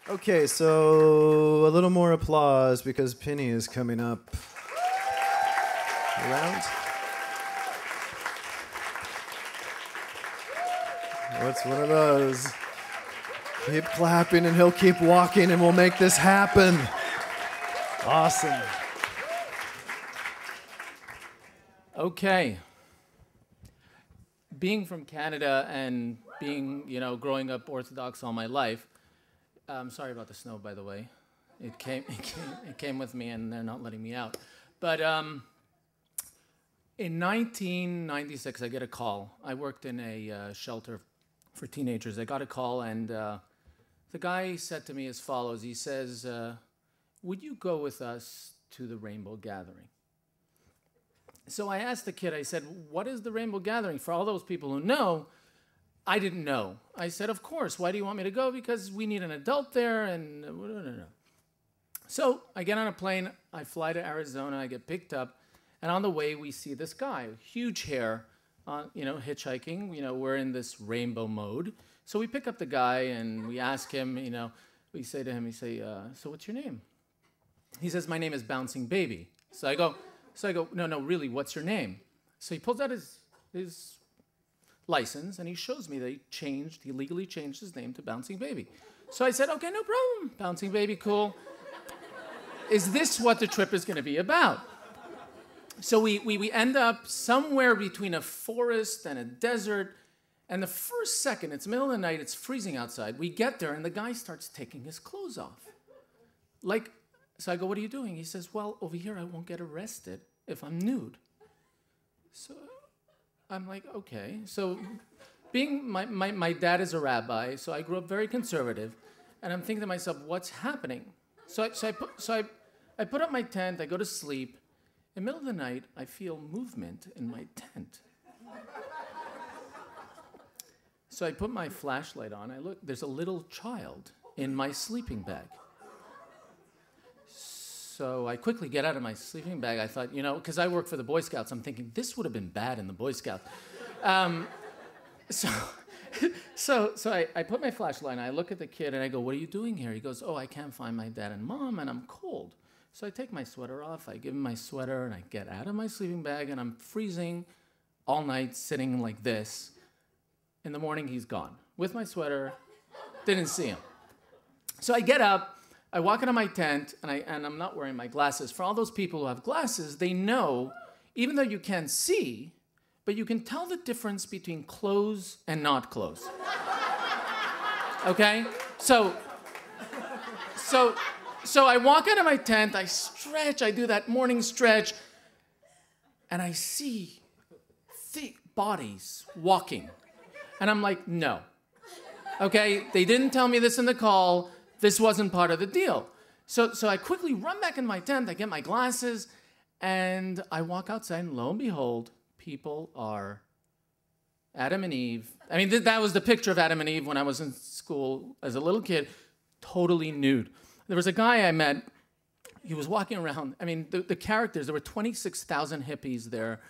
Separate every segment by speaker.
Speaker 1: Okay, so a little more applause because Penny is coming up around. What's one of those? Keep clapping and he'll keep walking and we'll make this happen. Awesome.
Speaker 2: Okay. Being from Canada and being, growing up Orthodox all my life, I'm sorry about the snow, by the way. It came with me and they're not letting me out. But in 1996, I get a call. I worked in a shelter for teenagers. I got a call and the guy said to me as follows. He says, would you go with us to the Rainbow Gathering? So I asked the kid, I said, what is the Rainbow Gathering? For all those people who know, I didn't know. I said, of course. Why do you want me to go? Because we need an adult there and no. So I get on a plane. I fly to Arizona. I get picked up. And on the way, we see this guy, huge hair, hitchhiking. We're in this rainbow mode. So we pick up the guy and we ask him, we say to him, so what's your name? He says, my name is Bouncing Baby. So I go, no, really, what's your name? So he pulls out his license and he shows me that he legally changed his name to Bouncing Baby. So I said, okay, no problem, Bouncing Baby, cool. Is this what the trip is going to be about? So we end up somewhere between a forest and a desert, and the first second, it's middle of the night, it's freezing outside, we get there and the guy starts taking his clothes off. So I go, what are you doing? He says, well, over here I won't get arrested if I'm nude. So I'm like, okay. So being my dad is a rabbi, so I grew up very conservative, and I'm thinking to myself, what's happening? So I put up my tent, I go to sleep. In the middle of the night, I feel movement in my tent. So I put my flashlight on, I look, there's a little child in my sleeping bag. So I quickly get out of my sleeping bag. I thought, because I work for the Boy Scouts, I'm thinking, this would have been bad in the Boy Scouts. So I put my flashlight and I look at the kid and I go, what are you doing here? He goes, oh, I can't find my dad and mom and I'm cold. So I take my sweater off, I give him my sweater and I get out of my sleeping bag and I'm freezing all night sitting like this. In the morning, he's gone. With my sweater, didn't see him. So I get up, I walk into my tent, and I'm not wearing my glasses. For all those people who have glasses, they know, even though you can't see, but you can tell the difference between clothes and not clothes. Okay? So I walk out of my tent, I stretch, I do that morning stretch, and I see thick bodies walking. And I'm like, no. Okay? They didn't tell me this in the call. This wasn't part of the deal. So I quickly run back in my tent, I get my glasses, and I walk outside, and lo and behold, people are Adam and Eve. I mean, that was the picture of Adam and Eve when I was in school as a little kid, totally nude. There was a guy I met, he was walking around. I mean, the characters, there were 26,000 hippies there,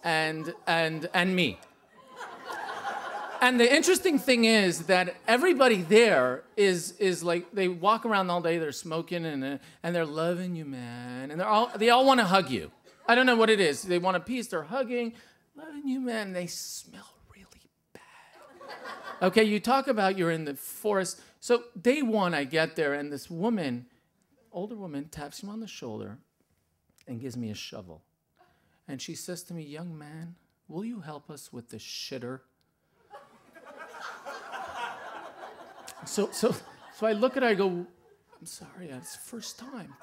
Speaker 2: and me. And the interesting thing is that everybody there is like, they walk around all day, they're smoking, and they're loving you, man. And they all want to hug you. I don't know what it is. They want a piece, they're hugging, loving you, man. They smell really bad. Okay, you talk about you're in the forest. So day one, I get there, and this woman, older woman, taps me on the shoulder and gives me a shovel. And she says to me, young man, will you help us with the shitter? So I look at her, I go, I'm sorry, it's the first time.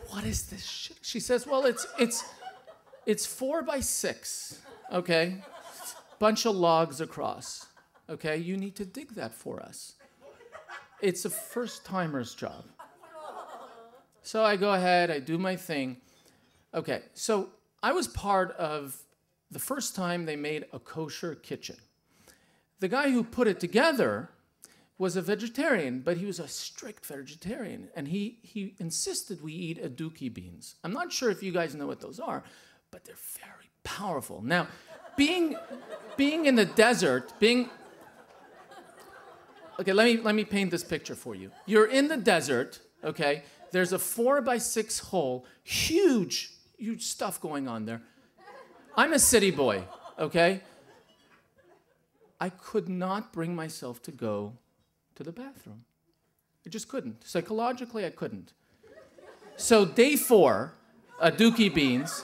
Speaker 2: What is this shit? She says, well, it's 4 by 6, okay? Bunch of logs across, okay? You need to dig that for us. It's a first-timer's job. So I go ahead, I do my thing. Okay, so I was part of the first time they made a kosher kitchen. The guy who put it together was a vegetarian, but he was a strict vegetarian, and he insisted we eat aduki beans. I'm not sure if you guys know what those are, but they're very powerful. Now, being in the desert, being Okay, let me paint this picture for you. You're in the desert, okay? There's a 4x6 hole, huge stuff going on there. I'm a city boy, okay? I could not bring myself to go to the bathroom. I just couldn't. Psychologically, I couldn't. So day 4, a dookie beans,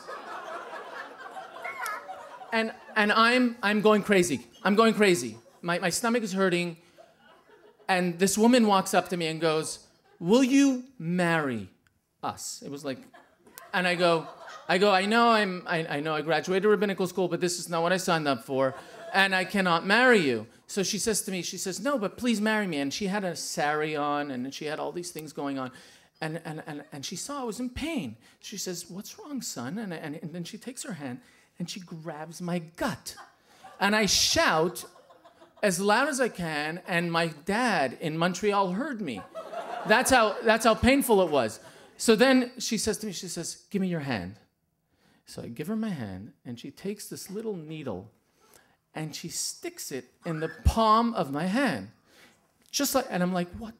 Speaker 2: and I'm going crazy. I'm going crazy. My stomach is hurting, and this woman walks up to me and goes, "Will you marry us?" It was like, and I know I graduated rabbinical school, but this is not what I signed up for, and I cannot marry you. So she says to me, she says, "No, but please marry me." And she had a sari on, and she had all these things going on, and she saw I was in pain. She says, "What's wrong, son?" And then she takes her hand and she grabs my gut, and I shout as loud as I can, and my dad in Montreal heard me. That's how painful it was. So then she says to me, she says, "Give me your hand." So I give her my hand, and she takes this little needle, and she sticks it in the palm of my hand. Just like, and I'm like, what?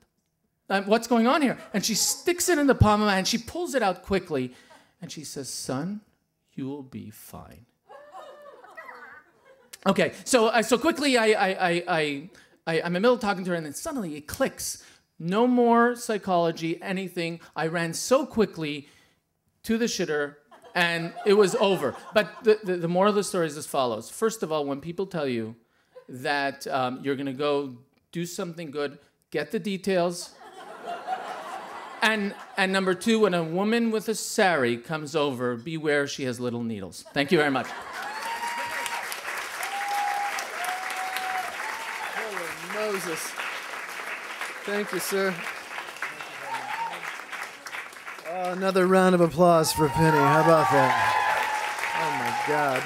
Speaker 2: What's going on here? And she sticks it in the palm of my hand, she pulls it out quickly, and she says, "Son, you will be fine." Okay, so quickly I'm in the middle of talking to her, and then suddenly it clicks. No more psychology, anything. I ran so quickly to the shitter, and it was over. But the moral of the story is as follows. First of all, when people tell you that you're going to go do something good, get the details. And number 2, when a woman with a sari comes over, beware, she has little needles. Thank you very much.
Speaker 1: Holy Moses. Thank you, sir. Another round of applause for Penny. How about that? Oh, my God.